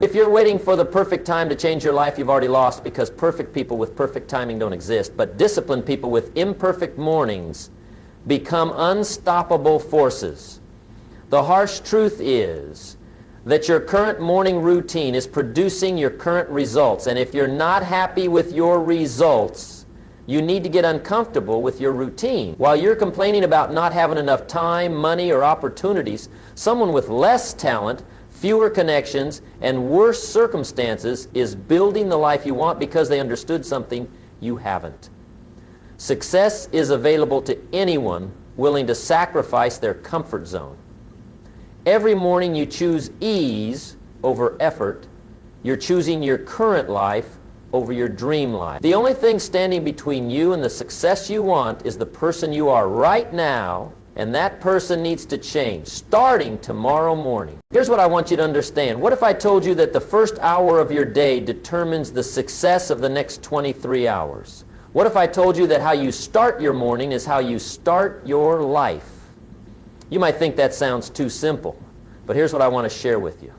If you're waiting for the perfect time to change your life, you've already lost, because perfect people with perfect timing don't exist. But disciplined people with imperfect mornings become unstoppable forces. The harsh truth is that your current morning routine is producing your current results. And if you're not happy with your results, you need to get uncomfortable with your routine. While you're complaining about not having enough time, money, or opportunities, someone with less talent, fewer connections, and worse circumstances is building the life you want because they understood something you haven't. Success is available to anyone willing to sacrifice their comfort zone. Every morning you choose ease over effort. You're choosing your current life over your dream life. The only thing standing between you and the success you want is the person you are right now, and that person needs to change starting tomorrow morning. Here's what I want you to understand. What if I told you that the first hour of your day determines the success of the next 23 hours? What if I told you that how you start your morning is how you start your life? You might think that sounds too simple, but here's what I want to share with you.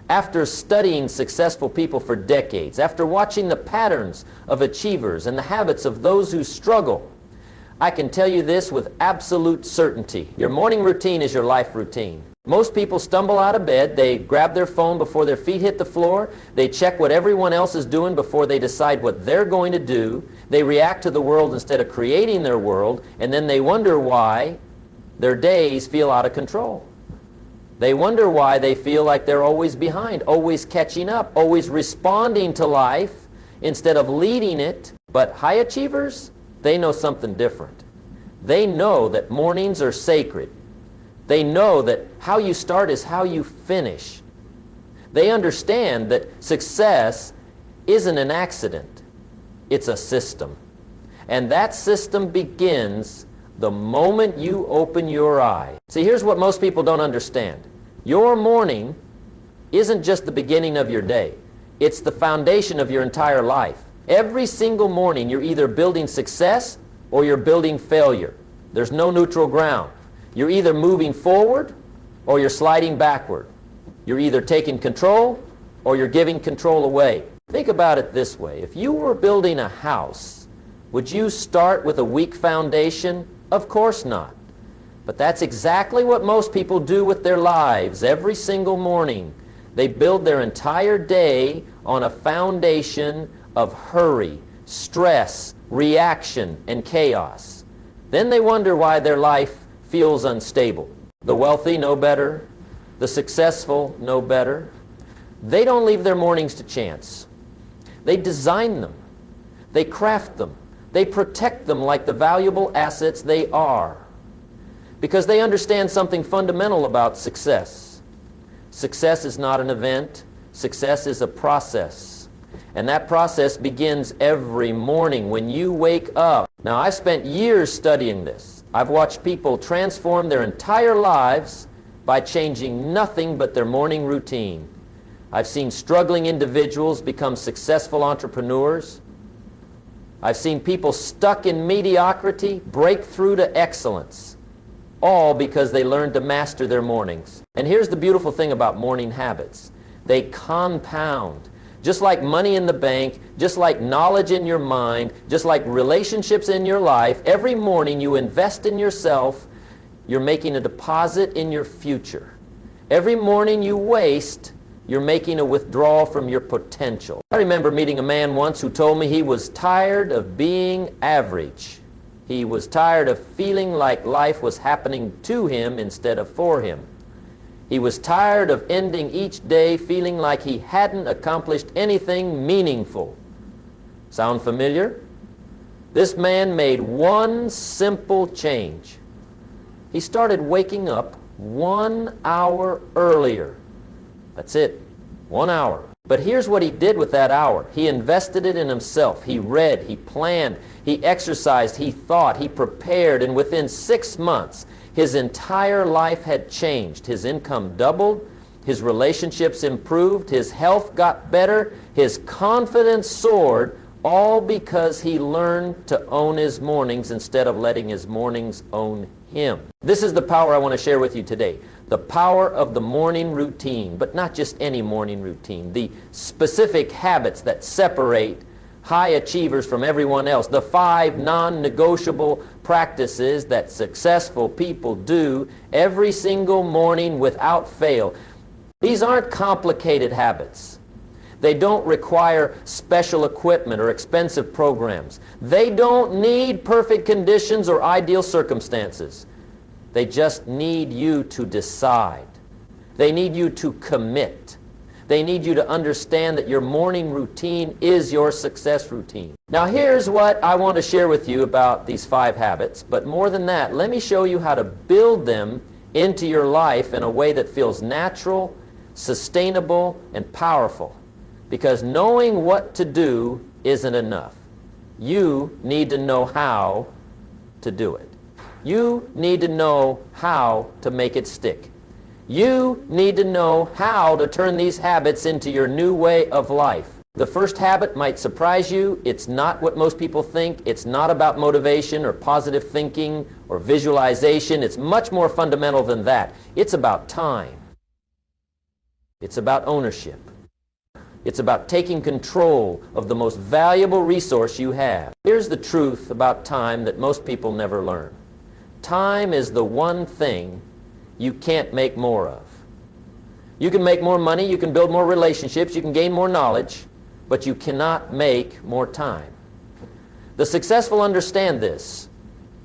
After studying successful people for decades, after watching the patterns of achievers and the habits of those who struggle, I can tell you this with absolute certainty. Your morning routine is your life routine. Most people stumble out of bed, they grab their phone before their feet hit the floor, they check what everyone else is doing before they decide what they're going to do, they react to the world instead of creating their world, and then they wonder why their days feel out of control. They wonder why they feel like they're always behind, always catching up, always responding to life instead of leading it. But high achievers, they know something different. They know that mornings are sacred. They know that how you start is how you finish. They understand that success isn't an accident. It's a system. And that system begins the moment you open your eye. See, here's what most people don't understand. Your morning isn't just the beginning of your day. It's the foundation of your entire life. Every single morning you're either building success or you're building failure. There's no neutral ground. You're either moving forward or you're sliding backward. You're either taking control or you're giving control away. Think about it this way. If you were building a house, would you start with a weak foundation? Of course not. But that's exactly what most people do with their lives every single morning. They build their entire day on a foundation of hurry, stress, reaction, and chaos. Then they wonder why their life feels unstable. The wealthy know better. The successful know better. They don't leave their mornings to chance. They design them. They craft them. They protect them like the valuable assets they are. Because they understand something fundamental about success. Success is not an event. Success is a process. And that process begins every morning when you wake up. Now, I've spent years studying this. I've watched people transform their entire lives by changing nothing but their morning routine. I've seen struggling individuals become successful entrepreneurs. I've seen people stuck in mediocrity break through to excellence, all because they learned to master their mornings. And here's the beautiful thing about morning habits. They compound. Just like money in the bank, just like knowledge in your mind, just like relationships in your life, every morning you invest in yourself, you're making a deposit in your future. Every morning you waste, you're making a withdrawal from your potential. I remember meeting a man once who told me he was tired of being average. He was tired of feeling like life was happening to him instead of for him. He was tired of ending each day feeling like he hadn't accomplished anything meaningful. Sound familiar? This man made one simple change. He started waking up 1 hour earlier. That's it, 1 hour. But here's what he did with that hour. He invested it in himself. He read, he planned, he exercised, he thought, he prepared, and within 6 months, his entire life had changed. His income doubled, his relationships improved, his health got better, his confidence soared, all because he learned to own his mornings instead of letting his mornings own him. This is the power I want to share with you today. The power of the morning routine, but not just any morning routine. The specific habits that separate high achievers from everyone else. The 5 non-negotiable practices that successful people do every single morning without fail. These aren't complicated habits. They don't require special equipment or expensive programs. They don't need perfect conditions or ideal circumstances. They just need you to decide. They need you to commit. They need you to understand that your morning routine is your success routine. Now here's what I want to share with you about these 5 habits, but more than that, let me show you how to build them into your life in a way that feels natural, sustainable, and powerful. Because knowing what to do isn't enough. You need to know how to do it. You need to know how to make it stick. You need to know how to turn these habits into your new way of life. The first habit might surprise you. It's not what most people think. It's not about motivation or positive thinking or visualization. It's much more fundamental than that. It's about time. It's about ownership. It's about taking control of the most valuable resource you have. Here's the truth about time that most people never learn. Time is the one thing you can't make more of. You can make more money, you can build more relationships, you can gain more knowledge, but you cannot make more time. The successful understand this.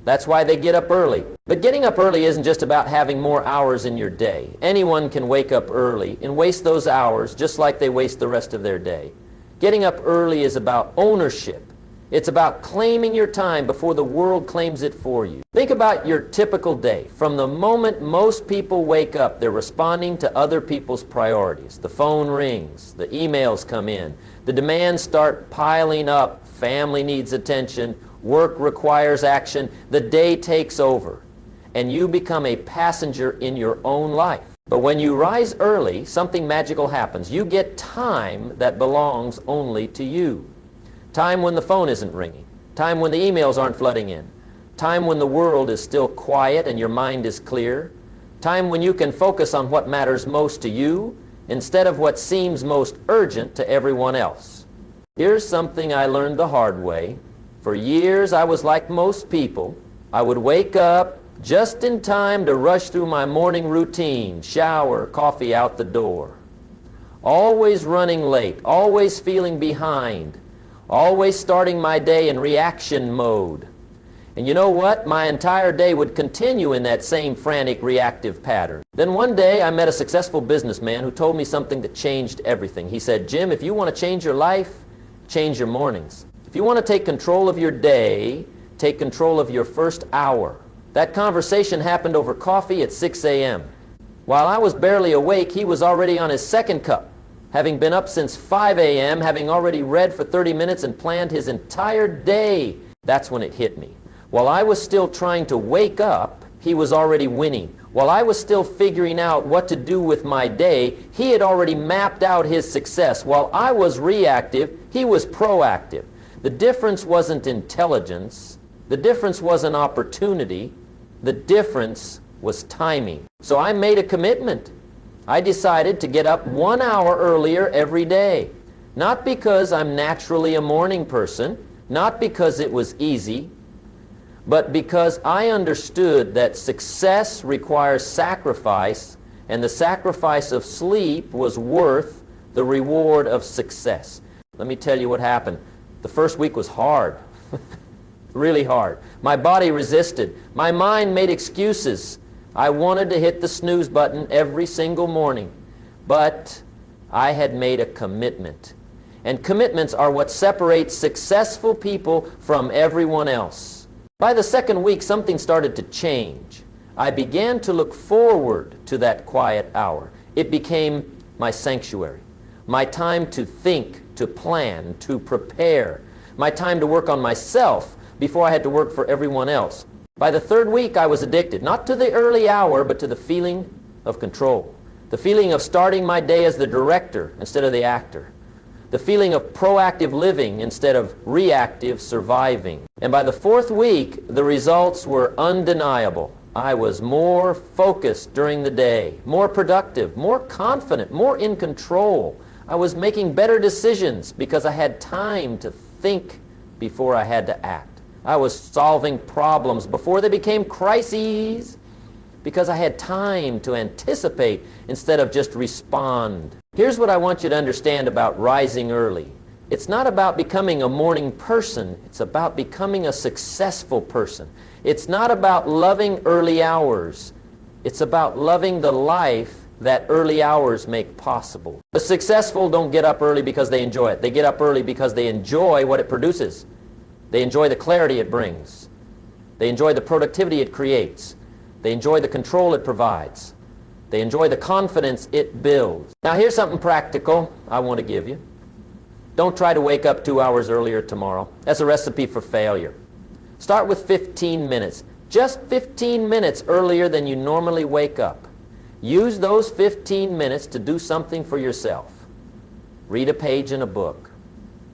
That's why they get up early. But getting up early isn't just about having more hours in your day. Anyone can wake up early and waste those hours just like they waste the rest of their day. Getting up early is about ownership. It's about claiming your time before the world claims it for you. Think about your typical day. From the moment most people wake up, they're responding to other people's priorities. The phone rings, the emails come in, the demands start piling up, family needs attention, work requires action, the day takes over, and you become a passenger in your own life. But when you rise early, something magical happens. You get time that belongs only to you. Time when the phone isn't ringing. Time when the emails aren't flooding in. Time when the world is still quiet and your mind is clear. Time when you can focus on what matters most to you instead of what seems most urgent to everyone else. Here's something I learned the hard way. For years I was like most people. I would wake up just in time to rush through my morning routine, shower, coffee out the door. Always running late, always feeling behind, always starting my day in reaction mode. And you know what? My entire day would continue in that same frantic reactive pattern. Then one day I met a successful businessman who told me something that changed everything. He said, "Jim, if you want to change your life, change your mornings. If you want to take control of your day, take control of your first hour." That conversation happened over coffee at 6 a.m. While I was barely awake, he was already on his second cup, having been up since 5 a.m., having already read for 30 minutes and planned his entire day. That's when it hit me. While I was still trying to wake up, he was already winning. While I was still figuring out what to do with my day, he had already mapped out his success. While I was reactive, he was proactive. The difference wasn't intelligence. The difference wasn't opportunity. The difference was timing. So I made a commitment. I decided to get up 1 hour earlier every day. Not because I'm naturally a morning person, not because it was easy, but because I understood that success requires sacrifice, and the sacrifice of sleep was worth the reward of success. Let me tell you what happened. The first week was hard, really hard. My body resisted. My mind made excuses. I wanted to hit the snooze button every single morning, but I had made a commitment. And commitments are what separates successful people from everyone else. By the second week, something started to change. I began to look forward to that quiet hour. It became my sanctuary, my time to think, to plan, to prepare, my time to work on myself before I had to work for everyone else. By the third week, I was addicted, not to the early hour, but to the feeling of control, the feeling of starting my day as the director instead of the actor, the feeling of proactive living instead of reactive surviving. And by the fourth week, the results were undeniable. I was more focused during the day, more productive, more confident, more in control. I was making better decisions because I had time to think before I had to act. I was solving problems before they became crises because I had time to anticipate instead of just respond. Here's what I want you to understand about rising early. It's not about becoming a morning person. It's about becoming a successful person. It's not about loving early hours. It's about loving the life that early hours make possible. The successful don't get up early because they enjoy it. They get up early because they enjoy what it produces. They enjoy the clarity it brings. They enjoy the productivity it creates. They enjoy the control it provides. They enjoy the confidence it builds. Now here's something practical I want to give you. Don't try to wake up 2 hours earlier tomorrow. That's a recipe for failure. Start with 15 minutes. Just 15 minutes earlier than you normally wake up. Use those 15 minutes to do something for yourself. Read a page in a book.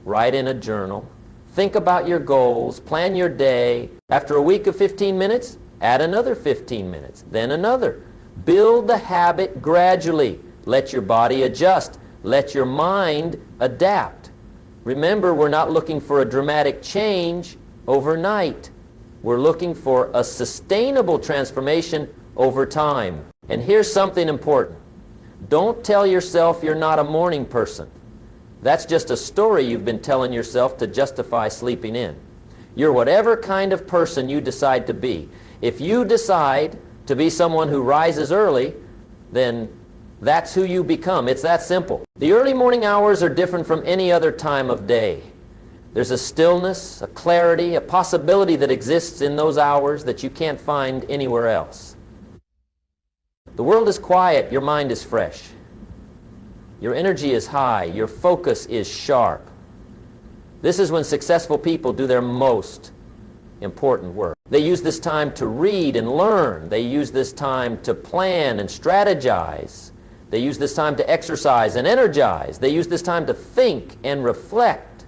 Write in a journal. Think about your goals. Plan your day. After a week of 15 minutes, add another 15 minutes. Then another. Build the habit gradually. Let your body adjust. Let your mind adapt. Remember, we're not looking for a dramatic change overnight. We're looking for a sustainable transformation over time. And here's something important. Don't tell yourself you're not a morning person. That's just a story you've been telling yourself to justify sleeping in. You're whatever kind of person you decide to be. If you decide to be someone who rises early, then that's who you become. It's that simple. The early morning hours are different from any other time of day. There's a stillness, a clarity, a possibility that exists in those hours that you can't find anywhere else. The world is quiet, your mind is fresh. Your energy is high, your focus is sharp. This is when successful people do their most important work. They use this time to read and learn. They use this time to plan and strategize. They use this time to exercise and energize. They use this time to think and reflect.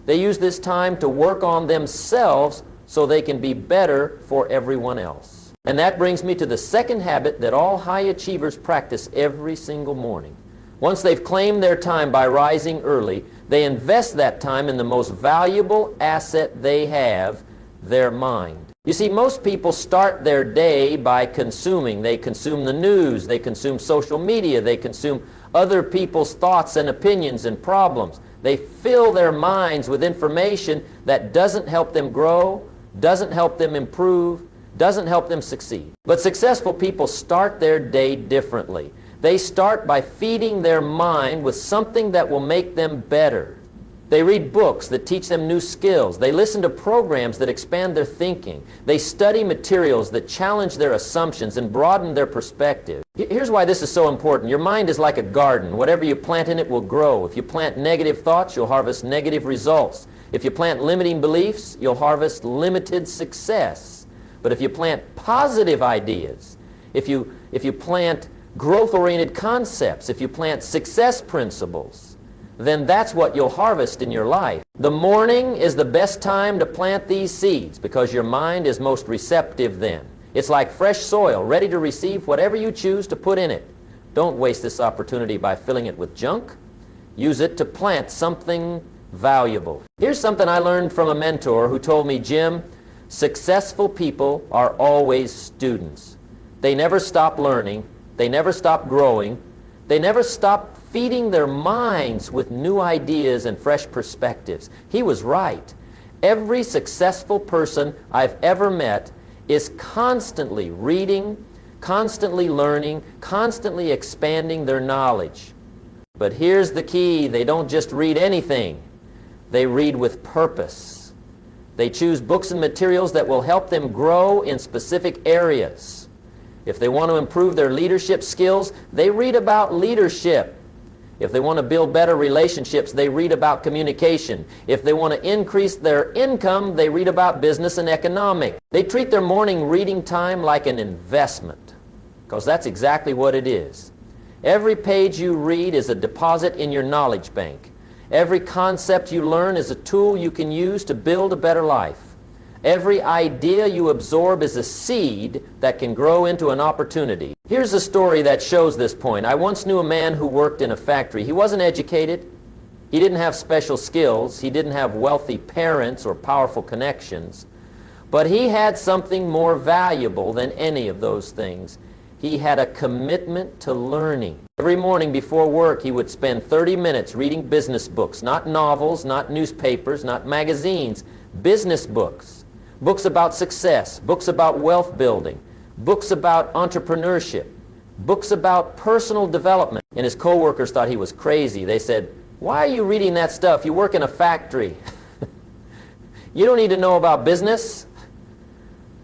They use this time to work on themselves so they can be better for everyone else. And that brings me to the second habit that all high achievers practice every single morning. Once they've claimed their time by rising early, they invest that time in the most valuable asset they have, their mind. You see, most people start their day by consuming. They consume the news, they consume social media, they consume other people's thoughts and opinions and problems. They fill their minds with information that doesn't help them grow, doesn't help them improve, doesn't help them succeed. But successful people start their day differently. They start by feeding their mind with something that will make them better. They read books that teach them new skills. They listen to programs that expand their thinking. They study materials that challenge their assumptions and broaden their perspective. Here's why this is so important. Your mind is like a garden. Whatever you plant in it will grow. If you plant negative thoughts, you'll harvest negative results. If you plant limiting beliefs, you'll harvest limited success. But if you plant positive ideas, if you plant growth-oriented concepts, if you plant success principles, then that's what you'll harvest in your life. The morning is the best time to plant these seeds because your mind is most receptive then. It's like fresh soil, ready to receive whatever you choose to put in it. Don't waste this opportunity by filling it with junk. Use it to plant something valuable. Here's something I learned from a mentor who told me, Jim, successful people are always students. They never stop learning. They never stop growing. They never stop feeding their minds with new ideas and fresh perspectives. He was right. Every successful person I've ever met is constantly reading, constantly learning, constantly expanding their knowledge. But here's the key. They don't just read anything. They read with purpose. They choose books and materials that will help them grow in specific areas. If they want to improve their leadership skills, they read about leadership. If they want to build better relationships, they read about communication. If they want to increase their income, they read about business and economics. They treat their morning reading time like an investment, because that's exactly what it is. Every page you read is a deposit in your knowledge bank. Every concept you learn is a tool you can use to build a better life. Every idea you absorb is a seed that can grow into an opportunity. Here's a story that shows this point. I once knew a man who worked in a factory. He wasn't educated. He didn't have special skills. He didn't have wealthy parents or powerful connections. But he had something more valuable than any of those things. He had a commitment to learning. Every morning before work, he would spend 30 minutes reading business books, not novels, not newspapers, not magazines, business books. Books about success, books about wealth building, books about entrepreneurship, books about personal development. And his coworkers thought he was crazy. They said, "Why are you reading that stuff? You work in a factory. You don't need to know about business."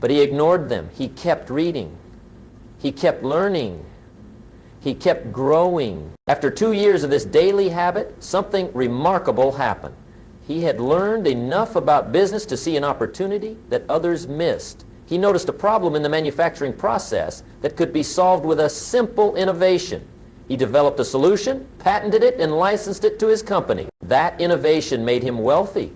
But he ignored them. He kept reading. He kept learning. He kept growing. After 2 years of this daily habit, something remarkable happened. He had learned enough about business to see an opportunity that others missed. He noticed a problem in the manufacturing process that could be solved with a simple innovation. He developed a solution, patented it, and licensed it to his company. That innovation made him wealthy.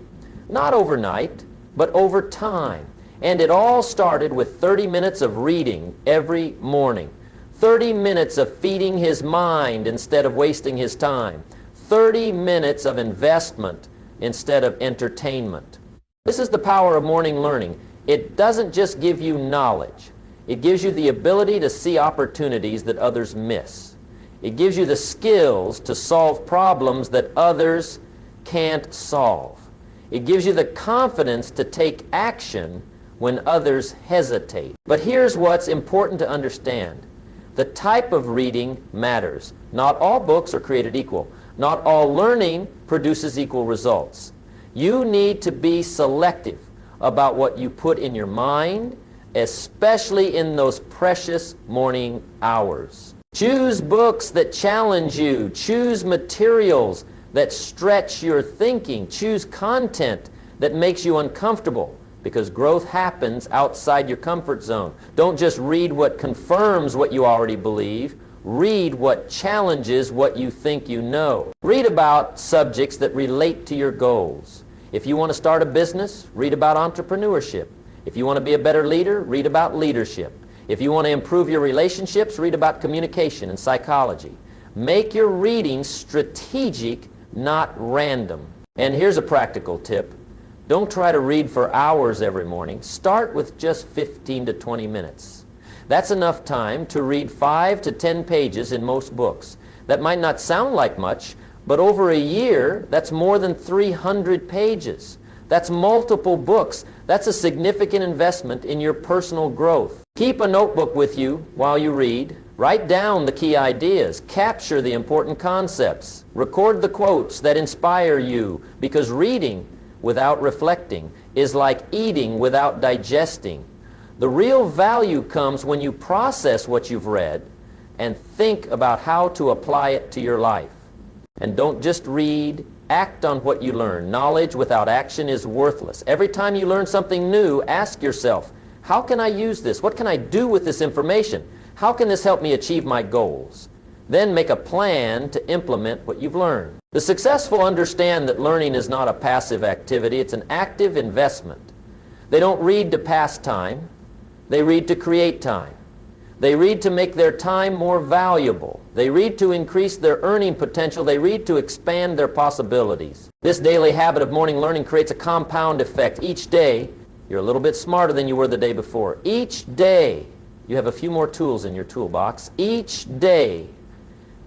Not overnight, but over time. And it all started with 30 minutes of reading every morning. 30 minutes of feeding his mind instead of wasting his time. 30 minutes of investment instead of entertainment. This is the power of morning learning. It doesn't just give you knowledge. It gives you the ability to see opportunities that others miss. It gives you the skills to solve problems that others can't solve. It gives you the confidence to take action when others hesitate. But here's what's important to understand. The type of reading matters. Not all books are created equal. Not all learning produces equal results. You need to be selective about what you put in your mind, especially in those precious morning hours. Choose books that challenge you. Choose materials that stretch your thinking. Choose content that makes you uncomfortable, because growth happens outside your comfort zone. Don't just read what confirms what you already believe. Read what challenges what you think you know. Read about subjects that relate to your goals. If you want to start a business, read about entrepreneurship. If you want to be a better leader, read about leadership. If you want to improve your relationships, read about communication and psychology. Make your reading strategic, not random. And here's a practical tip. Don't try to read for hours every morning. Start with just 15 to 20 minutes. That's enough time to read 5 to 10 pages in most books. That might not sound like much, but over a year, that's more than 300 pages. That's multiple books. That's a significant investment in your personal growth. Keep a notebook with you while you read. Write down the key ideas. Capture the important concepts. Record the quotes that inspire you, because reading without reflecting is like eating without digesting. The real value comes when you process what you've read and think about how to apply it to your life. And don't just read, act on what you learn. Knowledge without action is worthless. Every time you learn something new, ask yourself, how can I use this? What can I do with this information? How can this help me achieve my goals? Then make a plan to implement what you've learned. The successful understand that learning is not a passive activity, it's an active investment. They don't read to pass time, they read to create time. They read to make their time more valuable. They read to increase their earning potential. They read to expand their possibilities. This daily habit of morning learning creates a compound effect. Each day, you're a little bit smarter than you were the day before. Each day, you have a few more tools in your toolbox. Each day,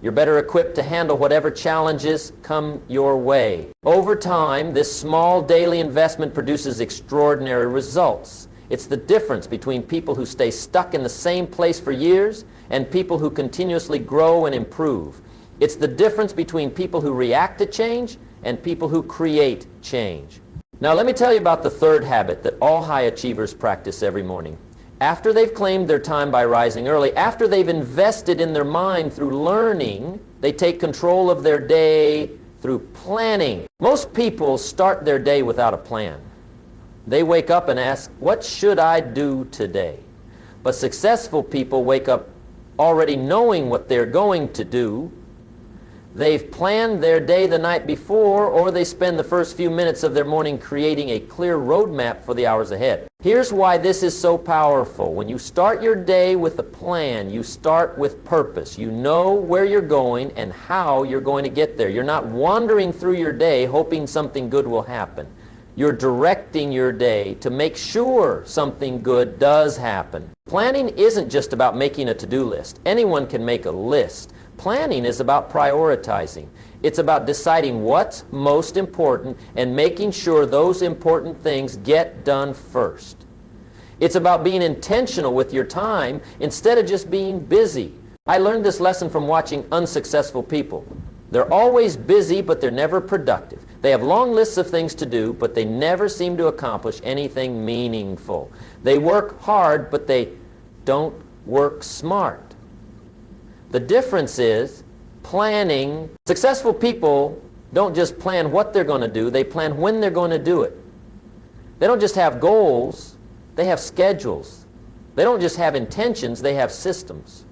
you're better equipped to handle whatever challenges come your way. Over time, this small daily investment produces extraordinary results. It's the difference between people who stay stuck in the same place for years and people who continuously grow and improve. It's the difference between people who react to change and people who create change. Now let me tell you about the third habit that all high achievers practice every morning. After they've claimed their time by rising early, after they've invested in their mind through learning, they take control of their day through planning. Most people start their day without a plan. They wake up and ask, what should I do today? But successful people wake up already knowing what they're going to do. They've planned their day the night before, or they spend the first few minutes of their morning creating a clear roadmap for the hours ahead. Here's why this is so powerful. When you start your day with a plan, you start with purpose. You know where you're going and how you're going to get there. You're not wandering through your day hoping something good will happen. You're directing your day to make sure something good does happen. Planning isn't just about making a to-do list. Anyone can make a list. Planning is about prioritizing. It's about deciding what's most important and making sure those important things get done first. It's about being intentional with your time instead of just being busy. I learned this lesson from watching unsuccessful people. They're always busy, but they're never productive. They have long lists of things to do, but they never seem to accomplish anything meaningful. They work hard, but they don't work smart. The difference is planning. Successful people don't just plan what they're going to do, they plan when they're going to do it. They don't just have goals, they have schedules. They don't just have intentions, they have systems.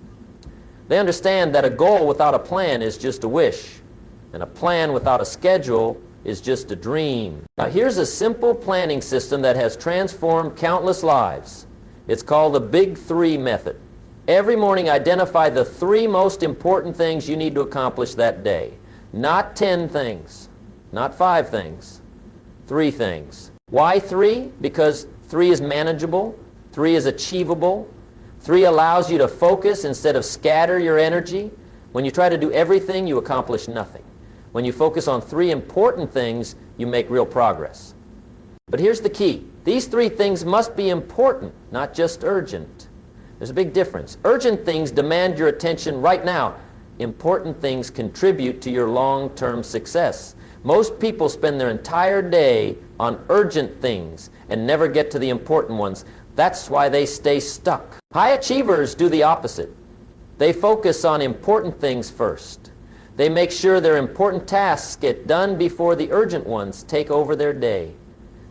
They understand that a goal without a plan is just a wish, and a plan without a schedule is just a dream. Now here's a simple planning system that has transformed countless lives. It's called the Big Three method. Every morning identify the 3 most important things you need to accomplish that day. Not 10 things, not 5 things, 3 things. Why 3? Because 3 is manageable, 3 is achievable, 3 allows you to focus instead of scatter your energy. When you try to do everything, you accomplish nothing. When you focus on 3 important things, you make real progress. But here's the key. These 3 things must be important, not just urgent. There's a big difference. Urgent things demand your attention right now. Important things contribute to your long-term success. Most people spend their entire day on urgent things and never get to the important ones. That's why they stay stuck. High achievers do the opposite. They focus on important things first. They make sure their important tasks get done before the urgent ones take over their day.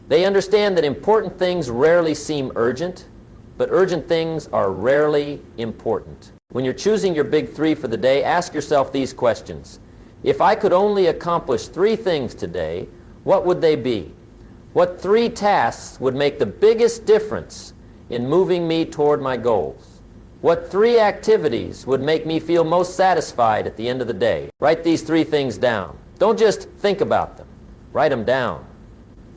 They understand that important things rarely seem urgent, but urgent things are rarely important. When you're choosing your big 3 for the day, ask yourself these questions. If I could only accomplish 3 things today, what would they be? What 3 tasks would make the biggest difference in moving me toward my goals? What 3 activities would make me feel most satisfied at the end of the day? Write these 3 things down. Don't just think about them. Write them down.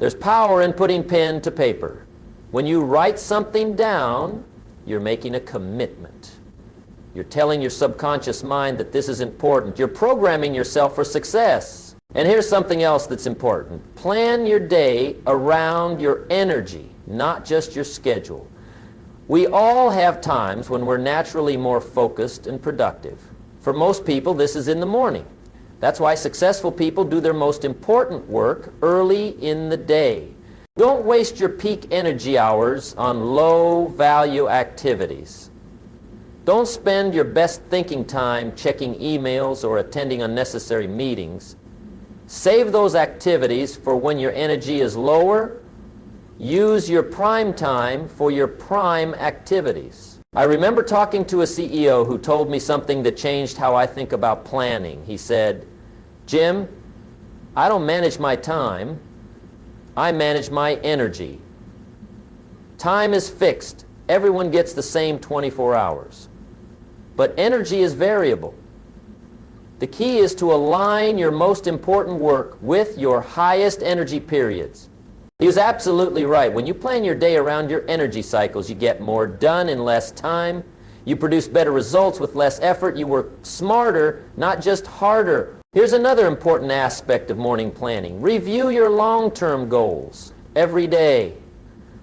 There's power in putting pen to paper. When you write something down, you're making a commitment. You're telling your subconscious mind that this is important. You're programming yourself for success. And here's something else that's important. Plan your day around your energy, not just your schedule. We all have times when we're naturally more focused and productive. For most people, this is in the morning. That's why successful people do their most important work early in the day. Don't waste your peak energy hours on low-value activities. Don't spend your best thinking time checking emails or attending unnecessary meetings. Save those activities for when your energy is lower. Use your prime time for your prime activities. I remember talking to a CEO who told me something that changed how I think about planning. He said, "Jim, I don't manage my time. I manage my energy. Time is fixed. Everyone gets the same 24 hours. But energy is variable. The key is to align your most important work with your highest energy periods." He was absolutely right. When you plan your day around your energy cycles, you get more done in less time. You produce better results with less effort. You work smarter, not just harder. Here's another important aspect of morning planning. Review your long-term goals every day.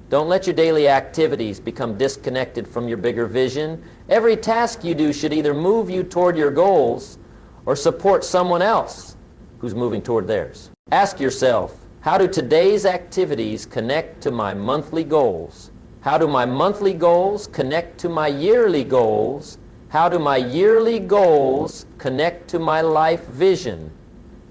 Don't let your daily activities become disconnected from your bigger vision. Every task you do should either move you toward your goals or support someone else who's moving toward theirs. Ask yourself, how do today's activities connect to my monthly goals? How do my monthly goals connect to my yearly goals? How do my yearly goals connect to my life vision?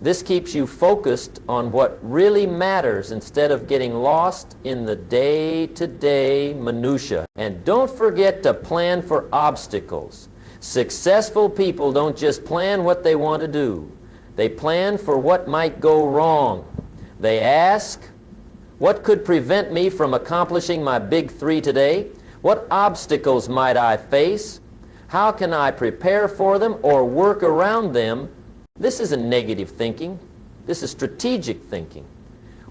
This keeps you focused on what really matters instead of getting lost in the day-to-day minutia. And don't forget to plan for obstacles. Successful people don't just plan what they want to do. They plan for what might go wrong. They ask, what could prevent me from accomplishing my big 3 today? What obstacles might I face? How can I prepare for them or work around them? This isn't negative thinking. This is strategic thinking.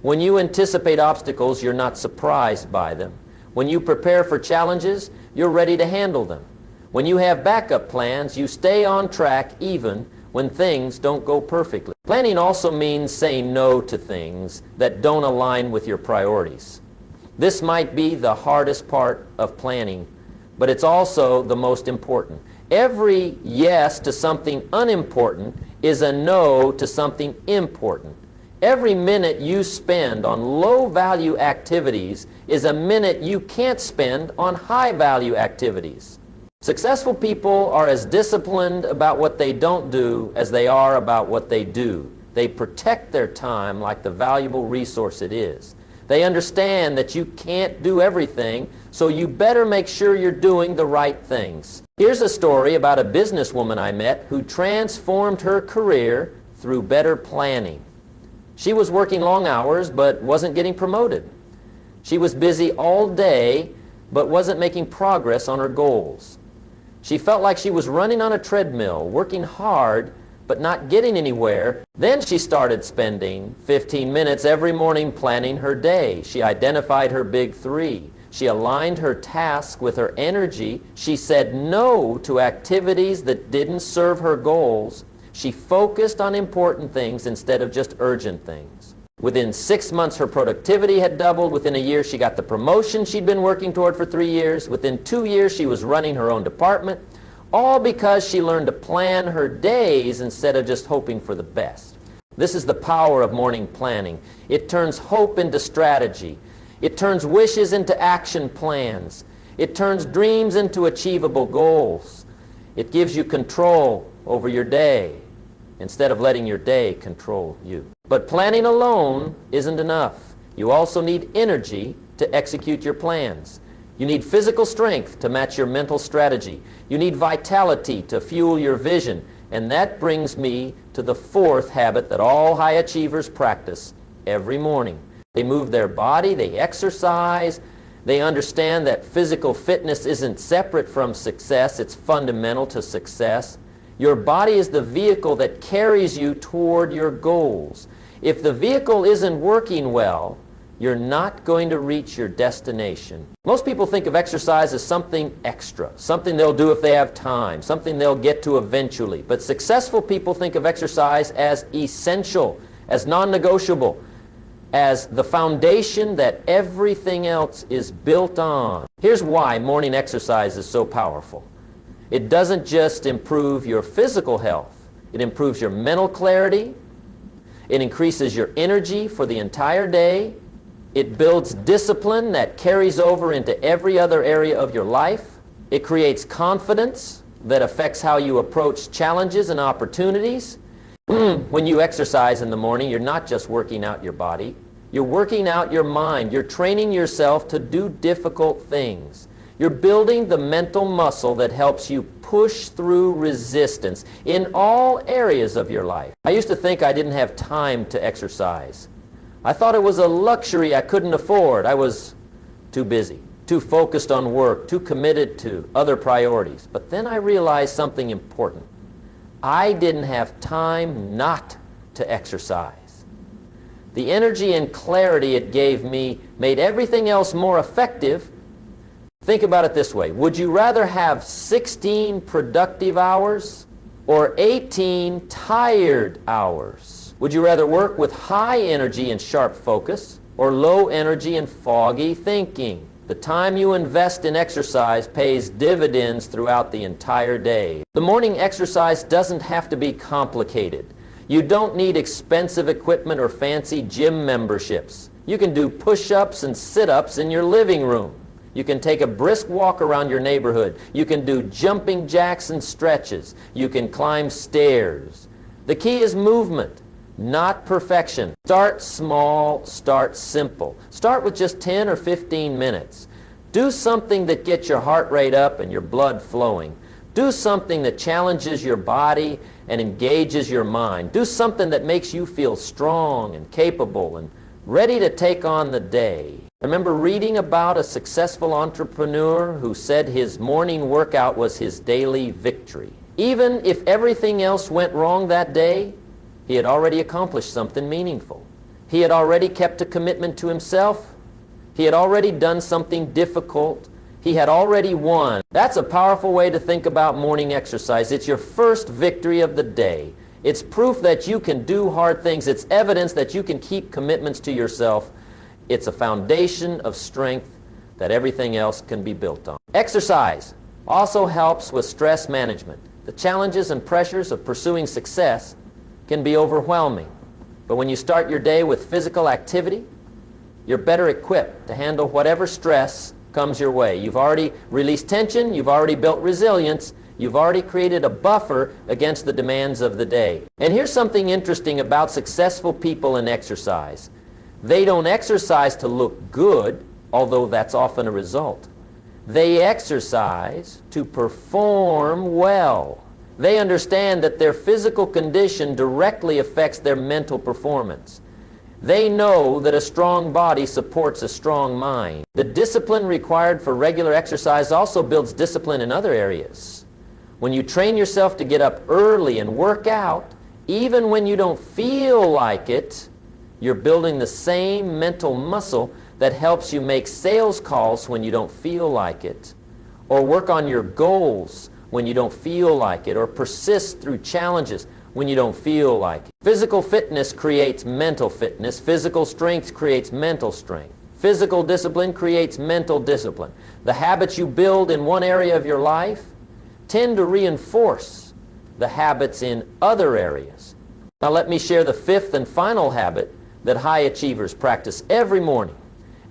When you anticipate obstacles, you're not surprised by them. When you prepare for challenges, you're ready to handle them. When you have backup plans, you stay on track even when things don't go perfectly. Planning also means saying no to things that don't align with your priorities. This might be the hardest part of planning, but it's also the most important. Every yes to something unimportant is a no to something important. Every minute you spend on low-value activities is a minute you can't spend on high-value activities. Successful people are as disciplined about what they don't do as they are about what they do. They protect their time like the valuable resource it is. They understand that you can't do everything, so you better make sure you're doing the right things. Here's a story about a businesswoman I met who transformed her career through better planning. She was working long hours but wasn't getting promoted. She was busy all day but wasn't making progress on her goals. She felt like she was running on a treadmill, working hard but not getting anywhere. Then she started spending 15 minutes every morning planning her day. She identified her big 3. She aligned her task with her energy. She said no to activities that didn't serve her goals. She focused on important things instead of just urgent things. Within 6 months, her productivity had doubled. Within a year, she got the promotion she'd been working toward for 3 years. Within 2 years, she was running her own department, all because she learned to plan her days instead of just hoping for the best. This is the power of morning planning. It turns hope into strategy. It turns wishes into action plans. It turns dreams into achievable goals. It gives you control over your day instead of letting your day control you. But planning alone isn't enough. You also need energy to execute your plans. You need physical strength to match your mental strategy. You need vitality to fuel your vision. And that brings me to the 4th habit that all high achievers practice every morning. They move their body, they exercise, they understand that physical fitness isn't separate from success, it's fundamental to success. Your body is the vehicle that carries you toward your goals. If the vehicle isn't working well, you're not going to reach your destination. Most people think of exercise as something extra, something they'll do if they have time, something they'll get to eventually. But successful people think of exercise as essential, as non-negotiable, as the foundation that everything else is built on. Here's why morning exercise is so powerful. It doesn't just improve your physical health. It improves your mental clarity. It increases your energy for the entire day. It builds discipline that carries over into every other area of your life. It creates confidence that affects how you approach challenges and opportunities. When you exercise in the morning, you're not just working out your body. You're working out your mind. You're training yourself to do difficult things. You're building the mental muscle that helps you push through resistance in all areas of your life. I used to think I didn't have time to exercise. I thought it was a luxury I couldn't afford. I was too busy, too focused on work, too committed to other priorities. But then I realized something important. I didn't have time not to exercise. The energy and clarity it gave me made everything else more effective. Think about it this way. Would you rather have 16 productive hours or 18 tired hours? Would you rather work with high energy and sharp focus or low energy and foggy thinking? The time you invest in exercise pays dividends throughout the entire day. The morning exercise doesn't have to be complicated. You don't need expensive equipment or fancy gym memberships. You can do push-ups and sit-ups in your living room. You can take a brisk walk around your neighborhood. You can do jumping jacks and stretches. You can climb stairs. The key is movement, not perfection. Start small, start simple. Start with just 10 or 15 minutes. Do something that gets your heart rate up and your blood flowing. Do something that challenges your body and engages your mind. Do something that makes you feel strong and capable and ready to take on the day. I remember reading about a successful entrepreneur who said his morning workout was his daily victory. Even if everything else went wrong that day, he had already accomplished something meaningful. He had already kept a commitment to himself. He had already done something difficult. He had already won. That's a powerful way to think about morning exercise. It's your first victory of the day. It's proof that you can do hard things. It's evidence that you can keep commitments to yourself. It's a foundation of strength that everything else can be built on. Exercise also helps with stress management. The challenges and pressures of pursuing success can be overwhelming. But when you start your day with physical activity, you're better equipped to handle whatever stress comes your way. You've already released tension, you've already built resilience, you've already created a buffer against the demands of the day. And here's something interesting about successful people in exercise. They don't exercise to look good, although that's often a result. They exercise to perform well. They understand that their physical condition directly affects their mental performance. They know that a strong body supports a strong mind. The discipline required for regular exercise also builds discipline in other areas. When you train yourself to get up early and work out, even when you don't feel like it, you're building the same mental muscle that helps you make sales calls when you don't feel like it, or work on your goals when you don't feel like it, or persist through challenges when you don't feel like it. Physical fitness creates mental fitness. Physical strength creates mental strength. Physical discipline creates mental discipline. The habits you build in one area of your life tend to reinforce the habits in other areas. Now let me share the fifth and final habit that high achievers practice every morning.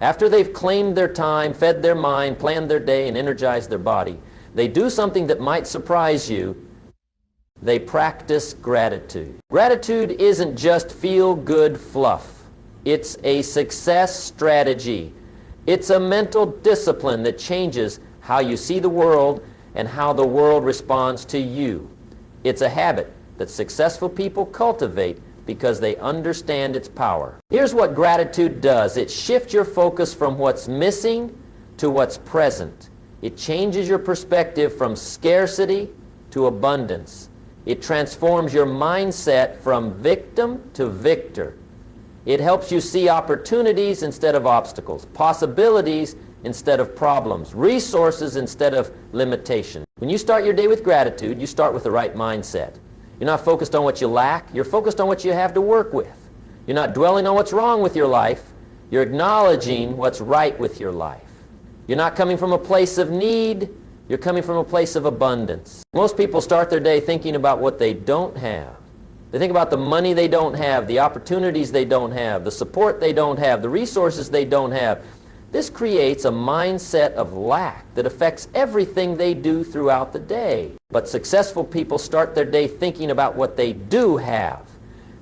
After they've claimed their time, fed their mind, planned their day, and energized their body, they do something that might surprise you. They practice gratitude. Gratitude isn't just feel-good fluff. It's a success strategy. It's a mental discipline that changes how you see the world and how the world responds to you. It's a habit that successful people cultivate because they understand its power. Here's what gratitude does. It shifts your focus from what's missing to what's present. It changes your perspective from scarcity to abundance. It transforms your mindset from victim to victor. It helps you see opportunities instead of obstacles, possibilities instead of problems, resources instead of limitation. When you start your day with gratitude, you start with the right mindset. You're not focused on what you lack. You're focused on what you have to work with. You're not dwelling on what's wrong with your life. You're acknowledging what's right with your life. You're not coming from a place of need. You're coming from a place of abundance. Most people start their day thinking about what they don't have. They think about the money they don't have, the opportunities they don't have, the support they don't have, the resources they don't have. This creates a mindset of lack that affects everything they do throughout the day. But successful people start their day thinking about what they do have.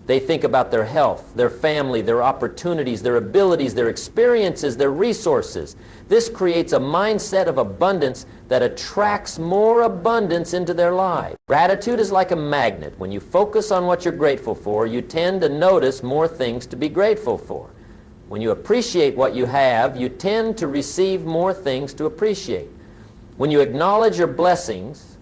They think about their health, their family, their opportunities, their abilities, their experiences, their resources. This creates a mindset of abundance that attracts more abundance into their lives. Gratitude is like a magnet. When you focus on what you're grateful for, you tend to notice more things to be grateful for. When you appreciate what you have, you tend to receive more things to appreciate. When you acknowledge your blessings,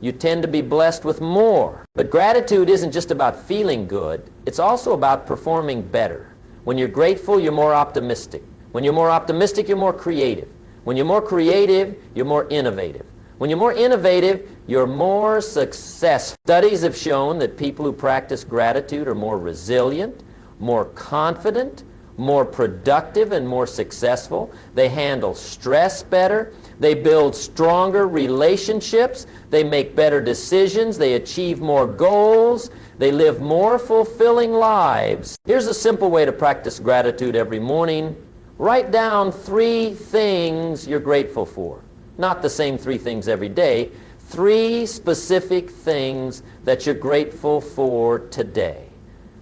you tend to be blessed with more. But gratitude isn't just about feeling good. It's also about performing better. When you're grateful, you're more optimistic. When you're more optimistic, you're more creative. When you're more creative, you're more innovative. When you're more innovative, you're more successful. Studies have shown that people who practice gratitude are more resilient, more confident, more productive, and more successful. They handle stress better. They build stronger relationships. They make better decisions. They achieve more goals. They live more fulfilling lives. Here's a simple way to practice gratitude every morning. Write down 3 things you're grateful for. Not the same 3 things every day. 3 specific things that you're grateful for today.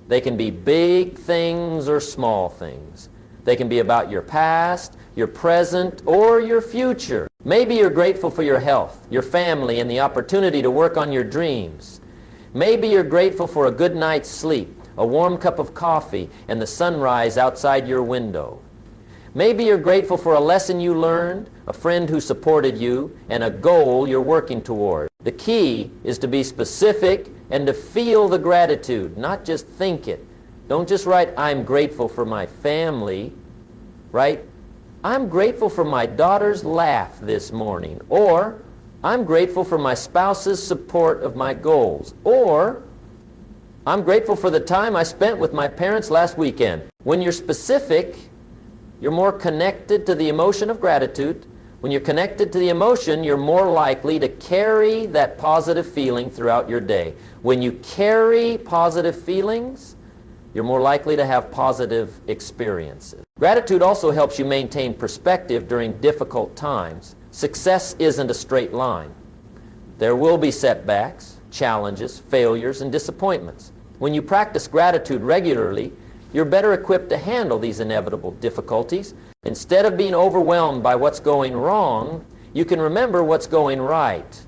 They can be big things or small things. They can be about your past, your present, or your future. Maybe you're grateful for your health, your family, and the opportunity to work on your dreams. Maybe you're grateful for a good night's sleep, a warm cup of coffee, and the sunrise outside your window. Maybe you're grateful for a lesson you learned, a friend who supported you, and a goal you're working toward. The key is to be specific and to feel the gratitude, not just think it. Don't just write, I'm grateful for my family. Write, I'm grateful for my daughter's laugh this morning. Or, I'm grateful for my spouse's support of my goals. Or, I'm grateful for the time I spent with my parents last weekend. When you're specific, you're more connected to the emotion of gratitude. When you're connected to the emotion, you're more likely to carry that positive feeling throughout your day. When you carry positive feelings, you're more likely to have positive experiences. Gratitude also helps you maintain perspective during difficult times. Success isn't a straight line. There will be setbacks, challenges, failures, and disappointments. When you practice gratitude regularly, you're better equipped to handle these inevitable difficulties. Instead of being overwhelmed by what's going wrong, you can remember what's going right.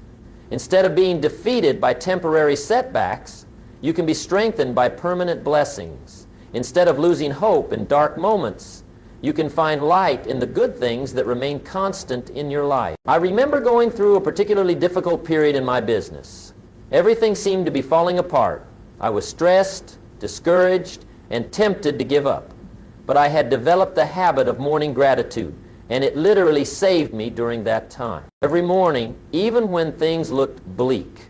Instead of being defeated by temporary setbacks, you can be strengthened by permanent blessings. Instead of losing hope in dark moments, you can find light in the good things that remain constant in your life. I remember going through a particularly difficult period in my business. Everything seemed to be falling apart. I was stressed, discouraged, and tempted to give up. But I had developed the habit of morning gratitude, and it literally saved me during that time. Every morning, even when things looked bleak,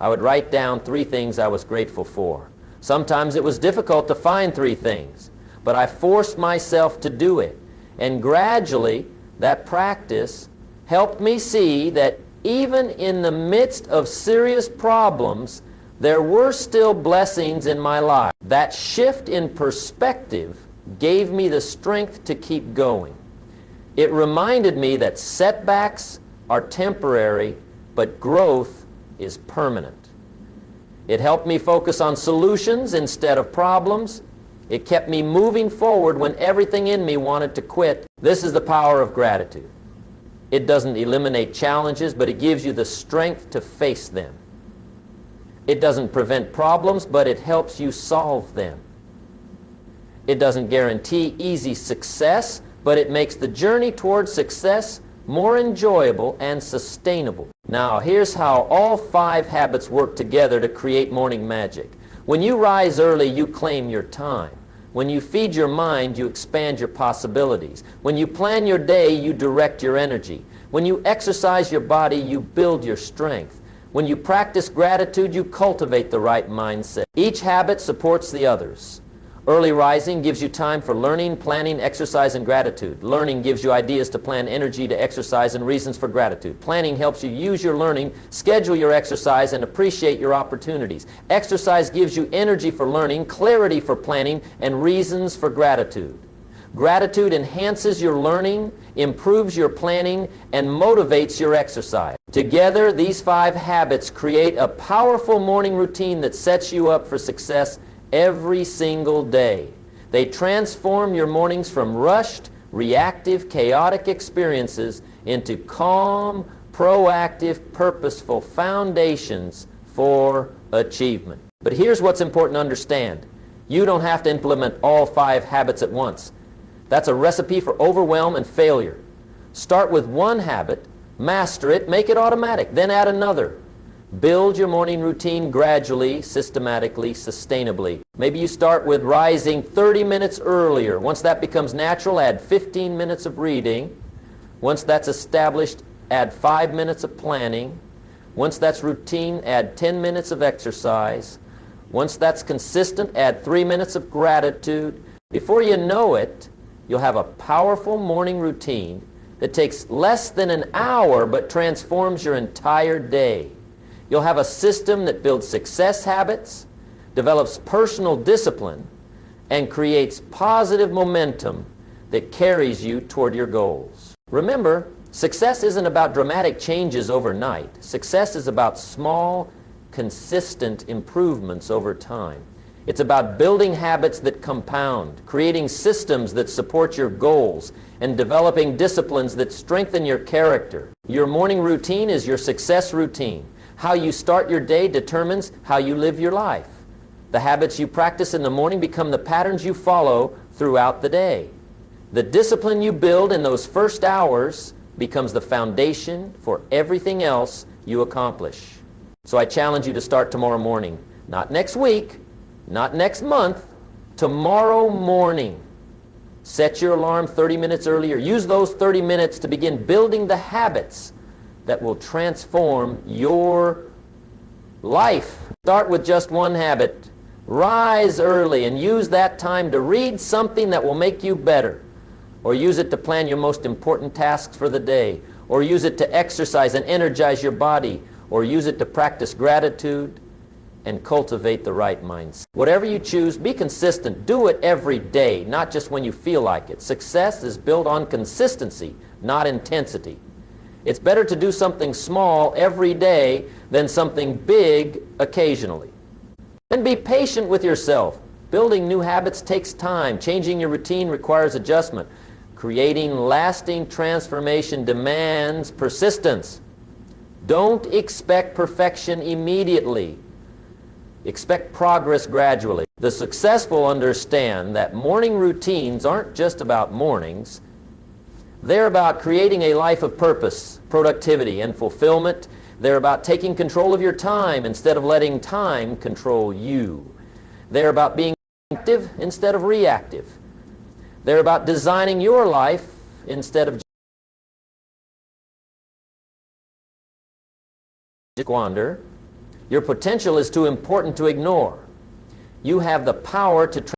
I would write down 3 things I was grateful for. Sometimes it was difficult to find 3 things, but I forced myself to do it. And gradually, that practice helped me see that even in the midst of serious problems, there were still blessings in my life. That shift in perspective gave me the strength to keep going. It reminded me that setbacks are temporary, but growth is permanent. It helped me focus on solutions instead of problems. It kept me moving forward when everything in me wanted to quit. This is the power of gratitude. It doesn't eliminate challenges, but it gives you the strength to face them. It doesn't prevent problems, but it helps you solve them. It doesn't guarantee easy success, but it makes the journey toward success more enjoyable and sustainable. Now, here's how all 5 habits work together to create morning magic. When you rise early, you claim your time. When you feed your mind, you expand your possibilities. When you plan your day, you direct your energy. When you exercise your body, you build your strength. When you practice gratitude, you cultivate the right mindset. Each habit supports the others. Early rising gives you time for learning, planning, exercise, and gratitude. Learning gives you ideas to plan, energy to exercise, and reasons for gratitude. Planning helps you use your learning, schedule your exercise, and appreciate your opportunities. Exercise gives you energy for learning, clarity for planning, and reasons for gratitude. Gratitude enhances your learning, improves your planning, and motivates your exercise. Together, these 5 habits create a powerful morning routine that sets you up for success every single day. They transform your mornings from rushed, reactive, chaotic experiences into calm, proactive, purposeful foundations for achievement. But here's what's important to understand. You don't have to implement all 5 habits at once. That's a recipe for overwhelm and failure. Start with one habit, master it, make it automatic, then add another. Build your morning routine gradually, systematically, sustainably. Maybe you start with rising 30 minutes earlier. Once that becomes natural, add 15 minutes of reading. Once that's established, add 5 minutes of planning. Once that's routine, add 10 minutes of exercise. Once that's consistent, add 3 minutes of gratitude. Before you know it, you'll have a powerful morning routine that takes less than an hour but transforms your entire day. You'll have a system that builds success habits, develops personal discipline, and creates positive momentum that carries you toward your goals. Remember, success isn't about dramatic changes overnight. Success is about small, consistent improvements over time. It's about building habits that compound, creating systems that support your goals, and developing disciplines that strengthen your character. Your morning routine is your success routine. How you start your day determines how you live your life. The habits you practice in the morning become the patterns you follow throughout the day. The discipline you build in those first hours becomes the foundation for everything else you accomplish. So I challenge you to start tomorrow morning. Not next week, not next month, tomorrow morning. Set your alarm 30 minutes earlier. Use those 30 minutes to begin building the habits that will transform your life. Start with just one habit. Rise early and use that time to read something that will make you better, or use it to plan your most important tasks for the day, or use it to exercise and energize your body, or use it to practice gratitude and cultivate the right mindset. Whatever you choose, be consistent. Do it every day, not just when you feel like it. Success is built on consistency, not intensity. It's better to do something small every day than something big occasionally. And be patient with yourself. Building new habits takes time. Changing your routine requires adjustment. Creating lasting transformation demands persistence. Don't expect perfection immediately. Expect progress gradually. The successful understand that morning routines aren't just about mornings. They're about creating a life of purpose, productivity, and fulfillment. They're about taking control of your time instead of letting time control you. They're about being active instead of reactive. They're about designing your life instead of squander. Your potential is too important to ignore. You have the power to